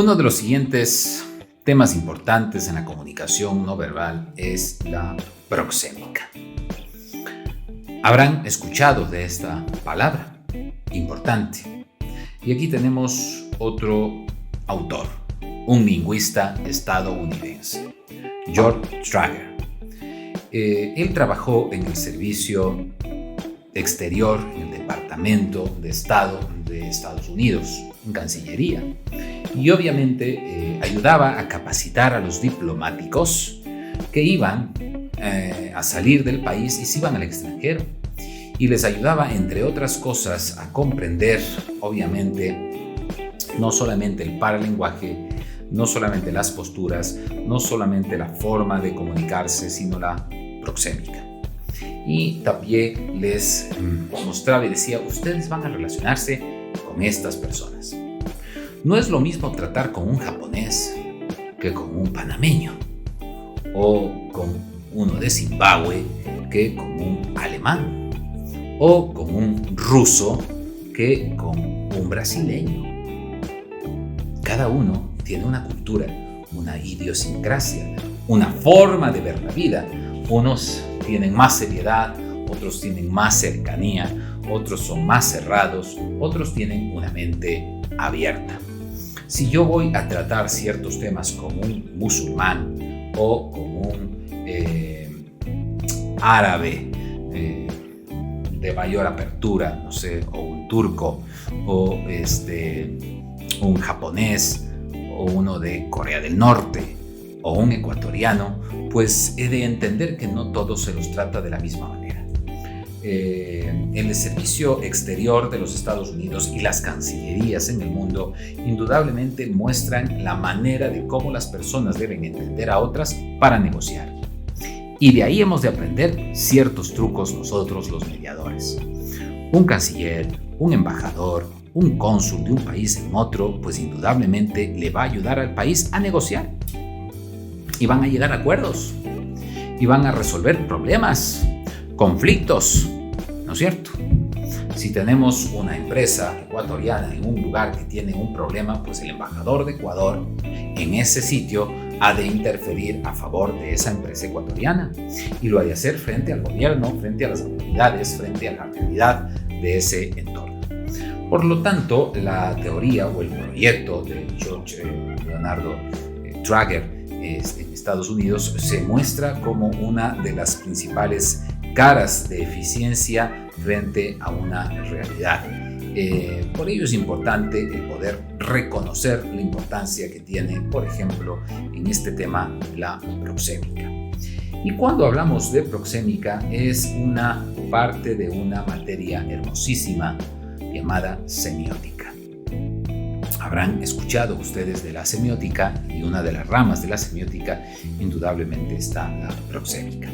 Uno de los siguientes temas importantes en la comunicación no verbal es la proxémica. Habrán escuchado de esta palabra importante. Y aquí tenemos otro autor, un lingüista estadounidense, George Trager. Él trabajó en el servicio exterior, en el Departamento de Estado de Estados Unidos, en Cancillería, y obviamente ayudaba a capacitar a los diplomáticos que iban a salir del país y se iban al extranjero, y les ayudaba, entre otras cosas, a comprender, obviamente, no solamente el paralenguaje, no solamente las posturas, no solamente la forma de comunicarse, sino la proxémica. Y también les mostraba y decía, ustedes van a relacionarse con estas personas. No es lo mismo tratar con un japonés que con un panameño, o con uno de Zimbabue que con un alemán, o con un ruso que con un brasileño. Cada uno tiene una cultura, una idiosincrasia, una forma de ver la vida. Unos tienen más seriedad, otros tienen más cercanía, otros son más cerrados, otros tienen una mente abierta. Si yo voy a tratar ciertos temas con un musulmán o con un árabe de mayor apertura, no sé, o un turco, o un japonés, o uno de Corea del Norte, o un ecuatoriano, pues he de entender que no todos se los trata de la misma manera. En el servicio exterior de los Estados Unidos y las cancillerías en el mundo indudablemente muestran la manera de cómo las personas deben entender a otras para negociar. Y de ahí hemos de aprender ciertos trucos nosotros los mediadores. Un canciller, un embajador, un cónsul de un país en otro, pues indudablemente le va a ayudar al país a negociar. Y van a llegar a acuerdos. Y van a resolver problemas, conflictos, ¿no es cierto? Si tenemos una empresa ecuatoriana en un lugar que tiene un problema, pues el embajador de Ecuador en ese sitio ha de interferir a favor de esa empresa ecuatoriana y lo ha de hacer frente al gobierno, frente a las autoridades, frente a la realidad de ese entorno. Por lo tanto, la teoría o el proyecto de George Leonardo Trager en Estados Unidos se muestra como una de las principales caras de eficiencia frente a una realidad. Por ello es importante el poder reconocer la importancia que tiene, por ejemplo, en este tema la proxémica. Y cuando hablamos de proxémica es una parte de una materia hermosísima llamada semiótica. Habrán escuchado ustedes de la semiótica y una de las ramas de la semiótica indudablemente está la proxémica.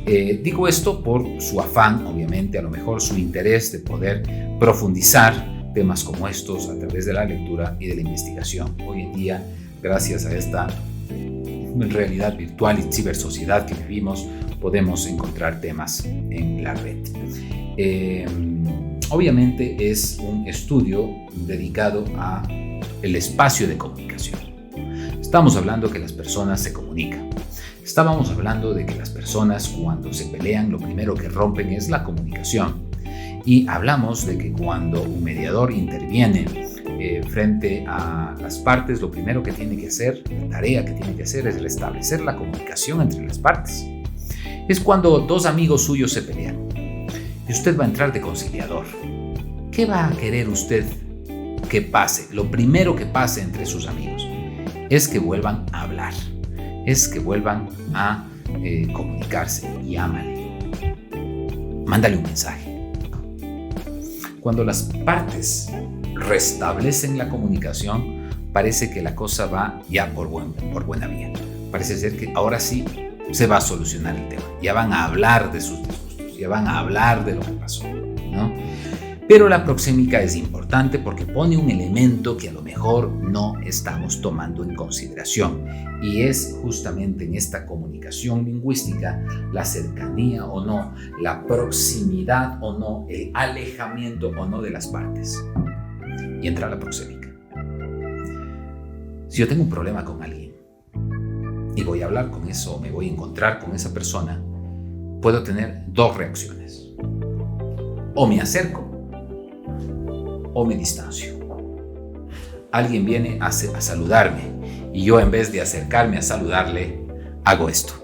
Digo esto por su afán, obviamente, a lo mejor su interés de poder profundizar temas como estos a través de la lectura y de la investigación. Hoy en día, gracias a esta realidad virtual y cibersociedad que vivimos, podemos encontrar temas en la red. Obviamente es un estudio dedicado a el espacio de comunicación. Estamos hablando que las personas se comunican. Estábamos hablando de que las personas cuando se pelean lo primero que rompen es la comunicación. Y hablamos de que cuando un mediador interviene frente a las partes, lo primero que tiene que hacer, la tarea que tiene que hacer es restablecer la comunicación entre las partes. Es cuando dos amigos suyos se pelean y usted va a entrar de conciliador. ¿Qué va a querer usted que pase? Lo primero que pase entre sus amigos es que vuelvan a hablar, es que vuelvan a comunicarse y ámale. Mándale un mensaje. Cuando las partes restablecen la comunicación, parece que la cosa va ya por buena vía. Parece ser que ahora sí se va a solucionar el tema. Ya van a hablar de sus disgustos, ya van a hablar de lo que pasó, ¿no? Pero la proxémica es importante porque pone un elemento que a lo mejor no estamos tomando en consideración, y es justamente en esta comunicación lingüística la cercanía o no, la proximidad o no, el alejamiento o no de las partes. Y entra la proxémica. Si yo tengo un problema con alguien y voy a hablar con eso, o me voy a encontrar con esa persona, puedo tener dos reacciones. O me acerco o me distancio. Alguien viene a saludarme y yo, en vez de acercarme a saludarle, hago esto.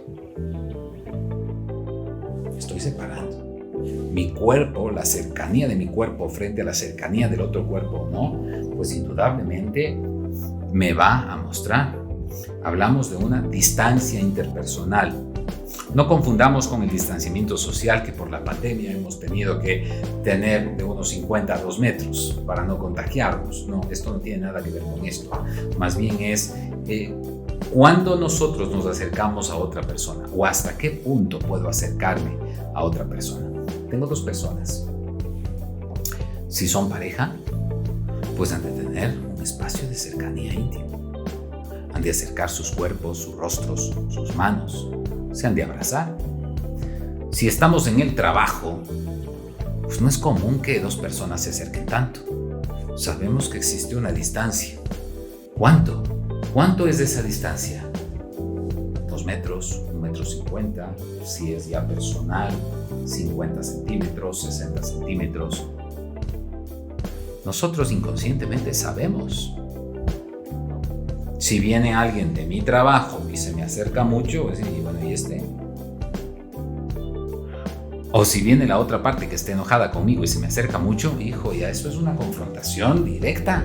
Estoy separando mi cuerpo, la cercanía de mi cuerpo frente a la cercanía del otro cuerpo, ¿no? Pues indudablemente me va a mostrar. Hablamos de una distancia interpersonal. No confundamos con el distanciamiento social, que por la pandemia hemos tenido que tener de unos 50 a 2 metros para no contagiarnos. No, esto no tiene nada que ver con esto. Más bien es cuando nosotros nos acercamos a otra persona, o hasta qué punto puedo acercarme a otra persona. Tengo dos personas. Si son pareja, pues han de tener un espacio de cercanía íntimo. Han de acercar sus cuerpos, sus rostros, sus manos. Se han de abrazar. Si estamos en el trabajo, pues no es común que dos personas se acerquen tanto. Sabemos que existe una distancia. ¿Cuánto? ¿Cuánto es esa distancia? 2 metros, 1,50 m, si es ya personal, 50 centímetros, 60 centímetros. Nosotros inconscientemente sabemos. Si viene alguien de mi trabajo y se me acerca mucho, voy a decir, bueno, ¿y este? O si viene la otra parte que esté enojada conmigo y se me acerca mucho, hijo, ya eso es una confrontación directa.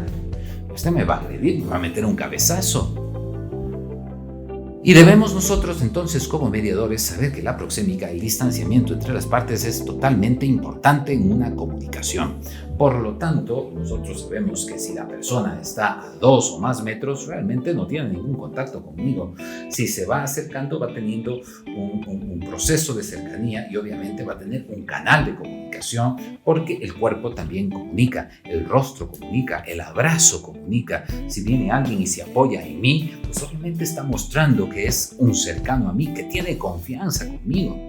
Usted me va a agredir, me va a meter un cabezazo. Y debemos nosotros entonces, como mediadores, saber que la proxémica, el distanciamiento entre las partes, es totalmente importante en una comunicación. Por lo tanto, nosotros sabemos que si la persona está a 2 o más metros, realmente no tiene ningún contacto conmigo. Si se va acercando, va teniendo un proceso de cercanía y obviamente va a tener un canal de comunicación, porque el cuerpo también comunica, el rostro comunica, el abrazo comunica. Si viene alguien y se apoya en mí, pues obviamente está mostrando que es un cercano a mí, que tiene confianza conmigo.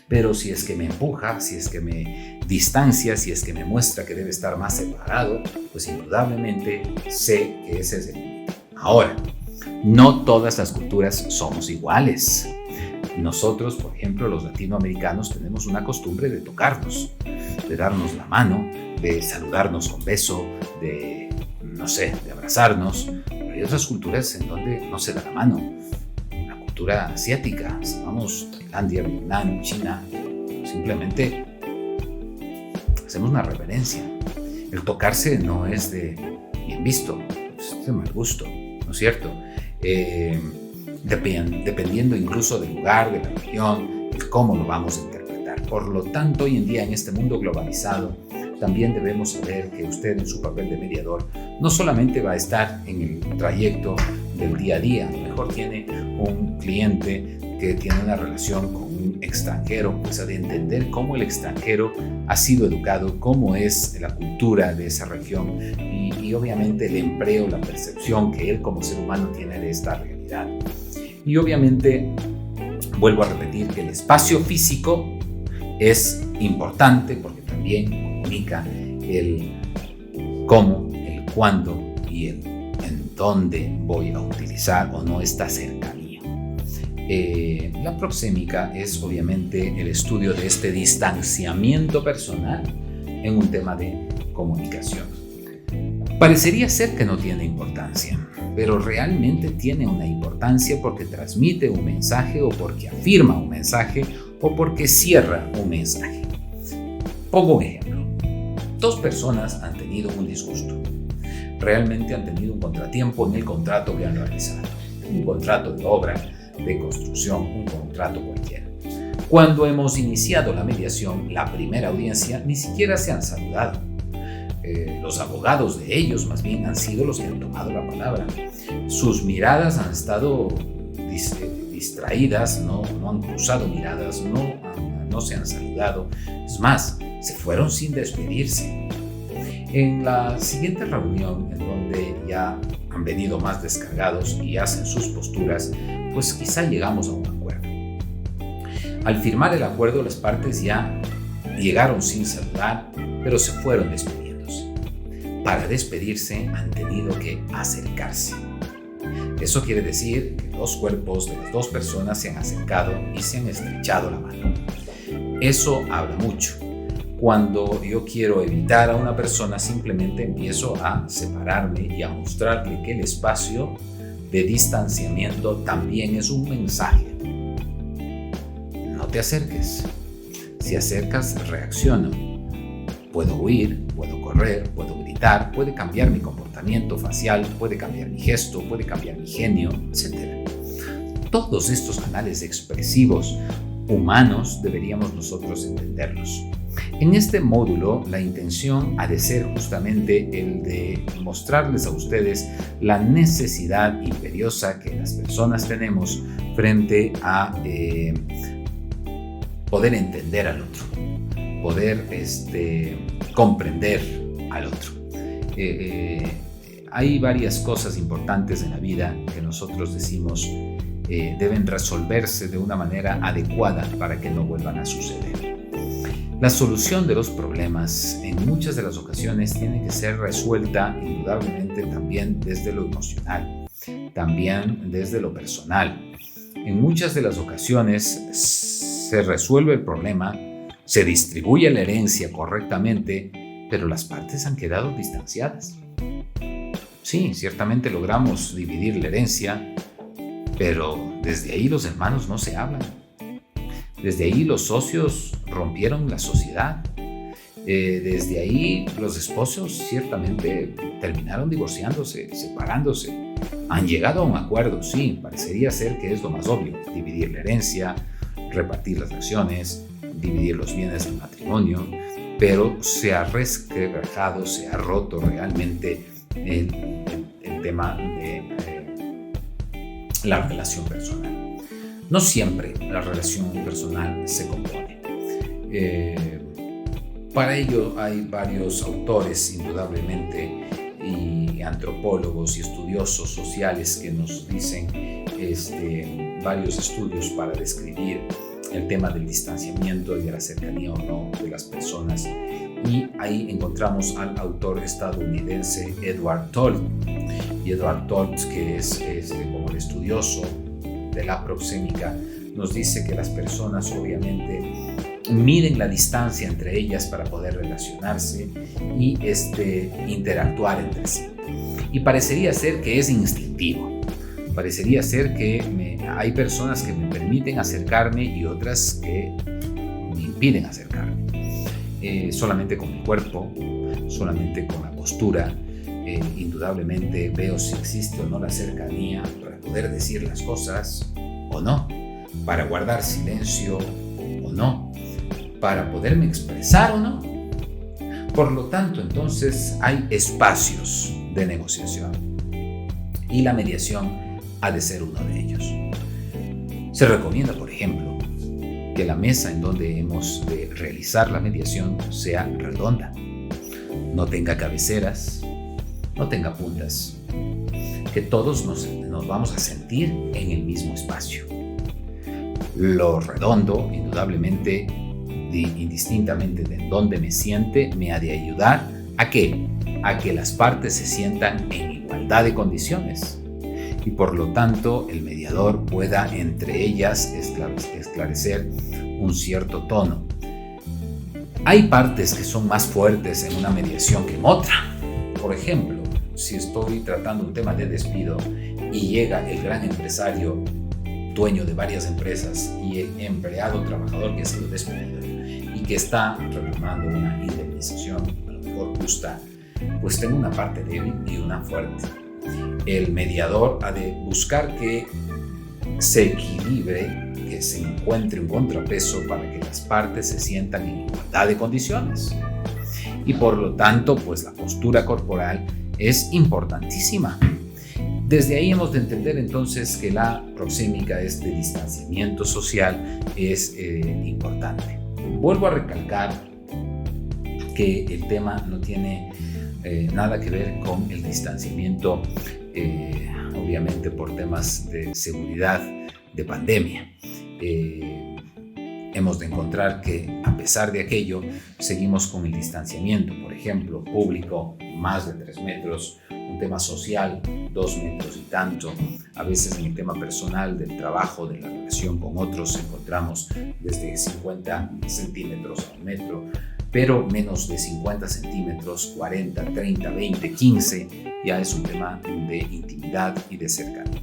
Pero si es que me empuja, si es que me distancia, si es que me muestra que debe estar más separado, pues indudablemente sé que ese es el límite. Ahora, no todas las culturas somos iguales. Nosotros, por ejemplo, los latinoamericanos, tenemos una costumbre de tocarnos, de darnos la mano, de saludarnos con beso, de abrazarnos. Pero hay otras culturas en donde no se da la mano. La cultura asiática, si vamos a Tailandia, Vietnam, China, simplemente hacemos una reverencia. El tocarse no es de bien visto, es de mal gusto, ¿no es cierto? Dependiendo incluso del lugar, de la región, de cómo lo vamos a interpretar. Por lo tanto, hoy en día, en este mundo globalizado, también debemos saber que usted, en su papel de mediador, no solamente va a estar en el trayecto del día a día. A lo mejor tiene un cliente que tiene una relación con un extranjero, pues ha de entender cómo el extranjero ha sido educado, cómo es la cultura de esa región y obviamente el empleo, la percepción que él como ser humano tiene de esta realidad. Y obviamente, vuelvo a repetir que el espacio físico es importante porque también comunica el cómo, el cuándo y el en dónde voy a utilizar o no esta cercanía. La proxémica es obviamente el estudio de este distanciamiento personal en un tema de comunicación. Parecería ser que no tiene importancia, pero realmente tiene una importancia porque transmite un mensaje o porque afirma un mensaje o porque cierra un mensaje. Pongo un ejemplo. 2 personas han tenido un disgusto. Realmente han tenido un contratiempo en el contrato que han realizado. Un contrato de obra, de construcción, un contrato cualquiera. Cuando hemos iniciado la mediación, la primera audiencia, ni siquiera se han saludado. Los abogados de ellos más bien han sido los que han tomado la palabra. Sus miradas han estado distraídas, no han cruzado miradas, no se han saludado. Es más, se fueron sin despedirse. En la siguiente reunión, en donde ya han venido más descargados y hacen sus posturas, pues quizá llegamos a un acuerdo. Al firmar el acuerdo, las partes ya llegaron sin saludar, pero se fueron despidiéndose. Para despedirse han tenido que acercarse. Eso quiere decir que los cuerpos de las dos personas se han acercado y se han estrechado la mano. Eso habla mucho. Cuando yo quiero evitar a una persona, simplemente empiezo a separarme y a mostrarle que el espacio de distanciamiento también es un mensaje. No te acerques. Si acercas, reacciono. Puedo huir, puedo correr, puedo gritar, puede cambiar mi comportamiento facial, puede cambiar mi gesto, puede cambiar mi genio, etc. Todos estos canales expresivos humanos deberíamos nosotros entenderlos. En este módulo, la intención ha de ser justamente el de mostrarles a ustedes la necesidad imperiosa que las personas tenemos frente a poder entender al otro, poder comprender al otro. Hay varias cosas importantes en la vida que nosotros decimos deben resolverse de una manera adecuada para que no vuelvan a suceder. La solución de los problemas en muchas de las ocasiones tiene que ser resuelta indudablemente también desde lo emocional, también desde lo personal. En muchas de las ocasiones se resuelve el problema, se distribuye la herencia correctamente, pero las partes han quedado distanciadas. Sí, ciertamente logramos dividir la herencia, pero desde ahí los hermanos no se hablan. Desde ahí los socios rompieron la sociedad. Desde ahí los esposos ciertamente terminaron divorciándose, separándose. Han llegado a un acuerdo, sí, parecería ser que es lo más obvio. Dividir la herencia, repartir las acciones, dividir los bienes del matrimonio, pero se ha resquebrajado, se ha roto realmente el tema de la relación personal. No siempre la relación personal se compone. Para ello hay varios autores, indudablemente, y antropólogos y estudiosos sociales que nos dicen varios estudios para describir el tema del distanciamiento y de la cercanía o no de las personas. Y ahí encontramos al autor estadounidense Edward Tolt. Y Edward Tolt, que es como el estudioso de la proxémica, nos dice que las personas obviamente miden la distancia entre ellas para poder relacionarse y interactuar entre sí. Y parecería ser que es instintivo. Parecería ser que hay personas que me permiten acercarme y otras que me impiden acercarme. Solamente con el cuerpo, solamente con la postura, indudablemente veo si existe o no la cercanía para poder decir las cosas o no, para guardar silencio o no, para poderme expresar o no. Por lo tanto, entonces hay espacios de negociación y la mediación ha de ser uno de ellos. Se recomienda, por ejemplo, que la mesa en donde hemos de realizar la mediación sea redonda, no tenga cabeceras, no tenga puntas, que todos nos vamos a sentir en el mismo espacio. Lo redondo, indudablemente, indistintamente de dónde me siente, me ha de ayudar ¿a qué? A que las partes se sientan en igualdad de condiciones y por lo tanto el mediador pueda entre ellas esclarecer un cierto tono. Hay partes que son más fuertes en una mediación que en otra. Por ejemplo, si estoy tratando un tema de despido y llega el gran empresario, dueño de varias empresas, y el empleado trabajador que ha sido despedido y que está reclamando una indemnización, a lo mejor justa, pues tengo una parte débil y una fuerte. El mediador ha de buscar que se equilibre, que se encuentre un contrapeso para que las partes se sientan en igualdad de condiciones. Y por lo tanto, pues la postura corporal es importantísima. Desde ahí hemos de entender entonces que la proxémica, este distanciamiento social, es importante. Vuelvo a recalcar que el tema no tiene nada que ver con el distanciamiento, obviamente por temas de seguridad, de pandemia. Hemos de encontrar que a pesar de aquello seguimos con el distanciamiento, por ejemplo, público, más de 3 metros, un tema social, 2 metros y tanto. A veces en el tema personal, del trabajo, de la relación con otros, encontramos desde 50 centímetros a 1 metro, pero menos de 50 centímetros, 40, 30, 20, 15, ya es un tema de intimidad y de cercanía.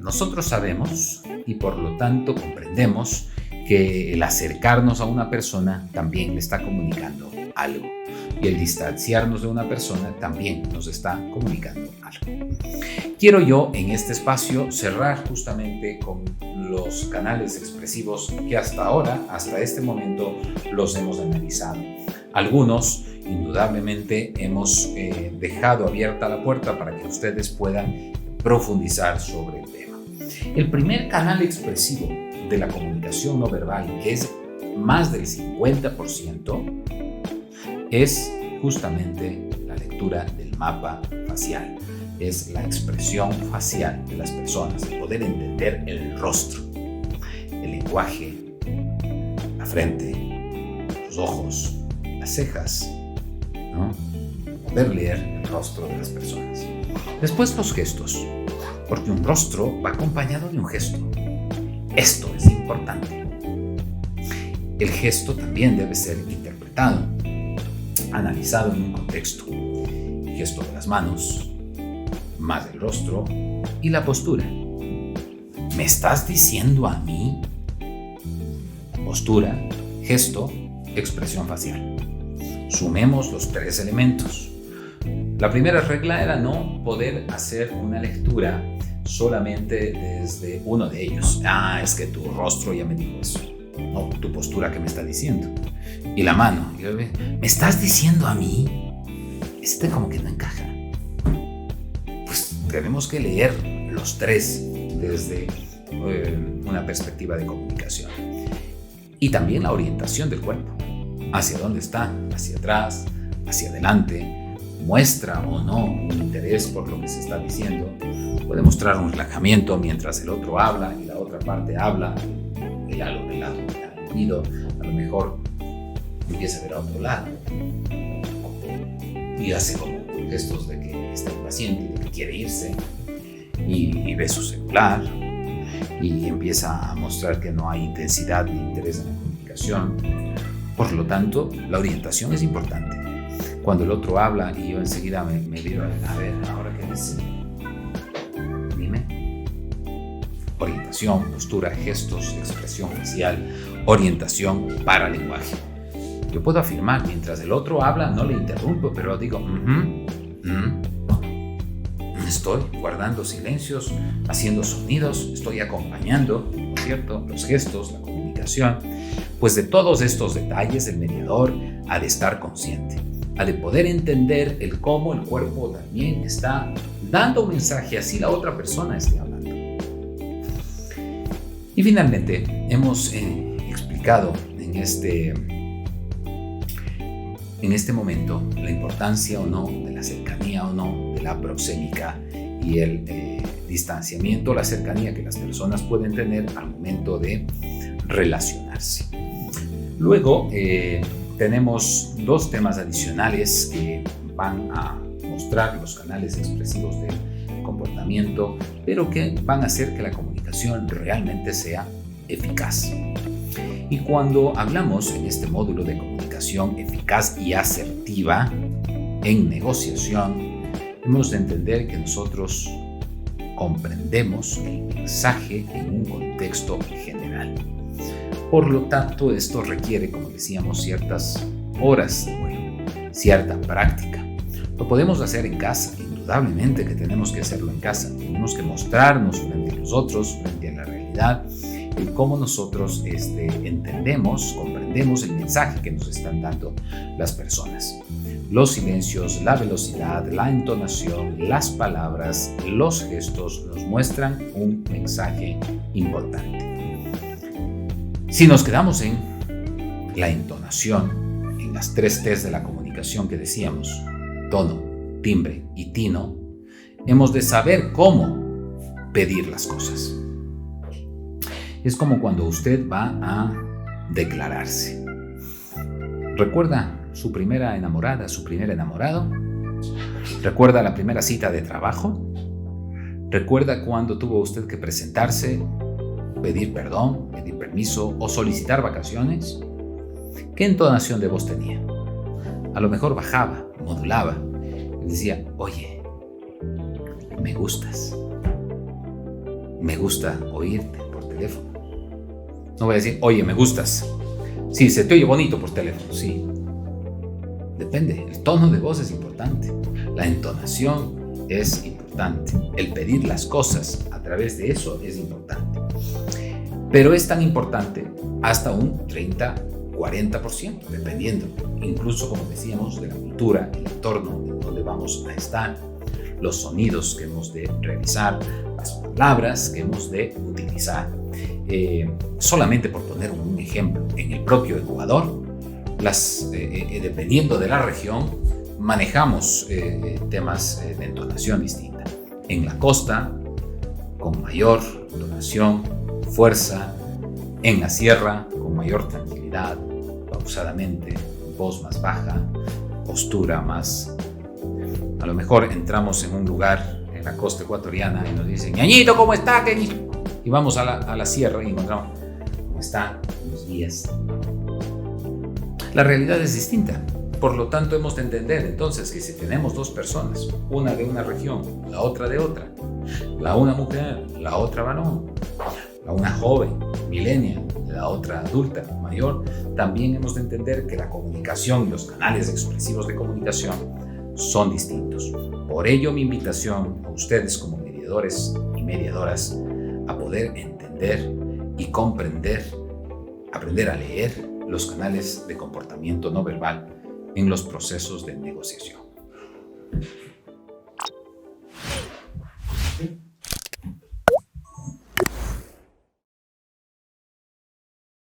Nosotros sabemos y por lo tanto comprendemos que el acercarnos a una persona también le está comunicando algo, y el distanciarnos de una persona también nos está comunicando algo. Quiero yo en este espacio cerrar justamente con los canales expresivos que hasta ahora, hasta este momento, los hemos analizado. Algunos, indudablemente, hemos dejado abierta la puerta para que ustedes puedan profundizar sobre el tema. El primer canal expresivo de la comunicación no verbal, que es más del 50%, es justamente la lectura del mapa facial. Es la expresión facial de las personas, el poder entender el rostro, el lenguaje, la frente, los ojos, las cejas, ¿no? Poder leer el rostro de las personas. Después los gestos, porque un rostro va acompañado de un gesto. Esto es importante. El gesto también debe ser interpretado, analizado en un contexto. El gesto de las manos, más el rostro y la postura. ¿Me estás diciendo a mí? Postura, gesto, expresión facial. Sumemos los 3 elementos. La primera regla era no poder hacer una lectura solamente desde uno de ellos. Es que tu rostro ya me dijo eso. No, tu postura, ¿qué me está diciendo? Y la mano. ¿Me estás diciendo a mí? Este como que no encaja. Pues tenemos que leer los 3 desde una perspectiva de comunicación. Y también la orientación del cuerpo. ¿Hacia dónde está? ¿Hacia atrás? ¿Hacia adelante? ¿Muestra o no un interés por lo que se está diciendo? Puede mostrar un relajamiento mientras el otro habla y la otra parte habla. El lado oído, a lo mejor empieza a ver a otro lado y hace como gestos de que está impaciente y de que quiere irse, y ve su celular y empieza a mostrar que no hay intensidad ni interés en la comunicación. Por lo tanto, la orientación es importante. Cuando el otro habla y yo enseguida me viro a ver, ¿ahora qué dice? Dime. Orientación, postura, gestos, expresión facial, orientación para lenguaje. Yo puedo afirmar, mientras el otro habla, no le interrumpo, pero digo, estoy guardando silencios, haciendo sonidos, estoy acompañando, ¿no es cierto?, los gestos, la comunicación. Pues de todos estos detalles el mediador ha de estar consciente, ha de poder entender el cómo el cuerpo también está dando un mensaje, así la otra persona esté hablando. Y finalmente hemos explicado en este momento la importancia o no de la cercanía o no de la proxémica y el distanciamiento, la cercanía que las personas pueden tener al momento de relacionarse. Luego tenemos 2 temas adicionales que van a mostrar los canales expresivos del comportamiento, pero que van a hacer que la comunicación realmente sea eficaz. Y cuando hablamos en este módulo de comunicación eficaz y asertiva en negociación, hemos de entender que nosotros comprendemos el mensaje en un contexto general. Por lo tanto, esto requiere, como decíamos, ciertas horas de vuelo, cierta práctica. Lo podemos hacer en casa, indudablemente que tenemos que hacerlo en casa. Tenemos que mostrarnos frente a los otros, frente a la realidad, el cómo nosotros entendemos, comprendemos el mensaje que nos están dando las personas. Los silencios, la velocidad, la entonación, las palabras, los gestos nos muestran un mensaje importante. Si nos quedamos en la entonación, en las 3 T's de la comunicación que decíamos, tono, timbre y tino, hemos de saber cómo pedir las cosas. Es como cuando usted va a declararse. ¿Recuerda su primera enamorada, su primer enamorado? ¿Recuerda la primera cita de trabajo? ¿Recuerda cuando tuvo usted que presentarse, pedir perdón, pedir permiso o solicitar vacaciones? ¿Qué entonación de voz tenía? A lo mejor bajaba, modulaba y decía: oye, me gustas. Me gusta oírte por teléfono. No voy a decir: oye, me gustas. Sí, se te oye bonito por teléfono, sí. Depende, el tono de voz es importante, la entonación es importante, el pedir las cosas a través de eso es importante. Pero es tan importante hasta un 30-40%, dependiendo, incluso como decíamos, de la cultura, el entorno en donde vamos a estar, los sonidos que hemos de realizar, las palabras que hemos de utilizar. Solamente por poner un ejemplo, en el propio Ecuador, dependiendo de la región, manejamos temas de entonación distinta. En la costa, con mayor entonación, fuerza; en la sierra, con mayor tranquilidad, pausadamente, voz más baja, postura más. A lo mejor entramos en un lugar en la costa ecuatoriana y nos dicen: ñañito, ¿cómo está? Y vamos a la sierra y encontramos: ¿cómo está? Buenos días. La realidad es distinta. Por lo tanto, hemos de entender entonces que si tenemos dos personas, una de una región, la otra de otra, la una mujer, la otra varón, la una joven, millennial, la otra adulta, mayor, también hemos de entender que la comunicación y los canales expresivos de comunicación son distintos. Por ello, mi invitación a ustedes como mediadores y mediadoras a poder entender y comprender, aprender a leer los canales de comportamiento no verbal en los procesos de negociación.